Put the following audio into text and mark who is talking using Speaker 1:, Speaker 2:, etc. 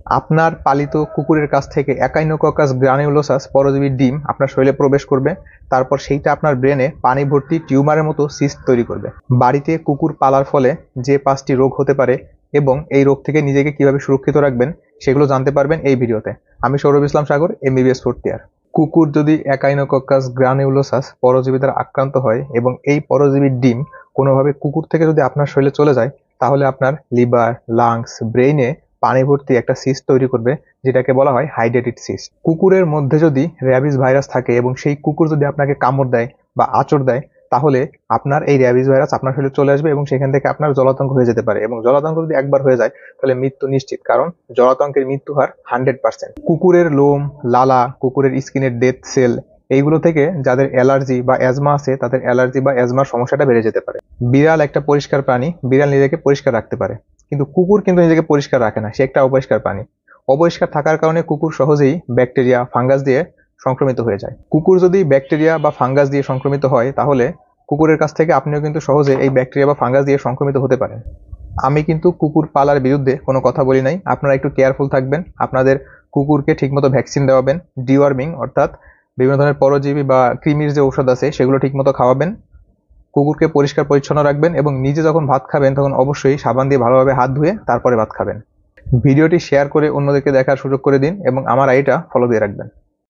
Speaker 1: আপনার পালিত কুকুরের কাছ থেকে একাইনোককাস গ্রানুলোসাস পরজীবীর ডিম আপনার শরীরে প্রবেশ করবে। তারপর সেইটা আপনার ব্রেনে পানি ভর্তি টিউমারের মতো সিস্ট তৈরি করবে। বাড়িতে কুকুর পালার ফলে যে 5টি রোগ হতে পারে এবং এই রোগ থেকে নিজেকে কিভাবে সুরক্ষিত রাখবেন সেগুলো জানতে পারবেন এই ভিডিওতে। আমি সৌরভ ইসলাম সাগর, MBBS 4th ইয়ার। কুকুর যদি একাইনোকক্কাস গ্রানুলোসাস পরজীবী দ্বারা আক্রান্ত হয় এবং এই পরজীবীর ডিম কোনোভাবে কুকুর থেকে যদি আপনার শরীরে চলে যায়, তাহলে আপনার লিভার, লাংস, ব্রেইনে পানি ভর্তি একটা সিস্ট তৈরি করবে, যেটাকে বলা হয় হাইড্রেটেড সিস্ট। কুকুরের মধ্যে যদি র্যাবিস ভাইরাস থাকে এবং সেই কুকুর যদি আপনাকে কামড় দেয় বা আঁচড় দেয়, তাহলে আপনার এই র্যাবিস ভাইরাস আপনার শরীরে চলে আসবে এবং সেখান থেকে আপনার জলাতঙ্ক হয়ে যেতে পারে। এবং জলাতঙ্ক যদি একবার হয়ে যায় তাহলে মৃত্যু নিশ্চিত, কারণ জলাতঙ্কের মৃত্যু হার 100%। কুকুরের লোম, লালা, কুকুরের স্কিনের ডেড সেল, এইগুলো থেকে যাদের অ্যালার্জি বা অ্যাজমা আছে তাদের অ্যালার্জি বা অ্যাজমার সমস্যাটা বেড়ে যেতে পারে। বিড়াল একটা পরিষ্কার প্রাণী, বিড়াল নিজেকে পরিষ্কার রাখতে পারে, কিন্তু কুকুর কিন্তু নিজেকে পরিষ্কার রাখে না, সে একটা অপরিষ্কার প্রাণী। অপরিষ্কার থাকার কারণে কুকুর সহজেই ব্যাকটেরিয়া, ফাঙ্গাস দিয়ে সংক্রমিত হয়ে যায়। কুকুর যদি ব্যাকটেরিয়া বা ফাঙ্গাস দিয়ে সংক্রমিত হয়, তাহলে কুকুরের কাছ থেকে আপনিও কিন্তু সহজে এই ব্যাকটেরিয়া বা ফাঙ্গাস দিয়ে সংক্রমিত হতে পারেন। আমি কিন্তু কুকুর পালার বিরুদ্ধে কোনো কথা বলি নাই, আপনারা একটু কেয়ারফুল থাকবেন। আপনাদের কুকুরকে ঠিকমতো ভ্যাকসিন দেওয়াবেন, ডিওয়ার্মিং অর্থাৎ বিভিন্ন ধরনের পরজীবী বা কৃমির যে ঔষধ আছে সেগুলো ঠিকমতো খাওয়াবেন। কুকুরকে পরিষ্কার পরিচ্ছন্ন রাখবেন এবং নিজে যখন ভাত খাবেন তখন অবশ্যই সাবান দিয়ে ভালোভাবে হাত ধুয়ে তারপরে ভাত খাবেন। ভিডিওটি শেয়ার করে অন্যদেরকে দেখার সুযোগ করে দিন এবং আমার আইডিটা ফলো দিয়ে রাখবেন।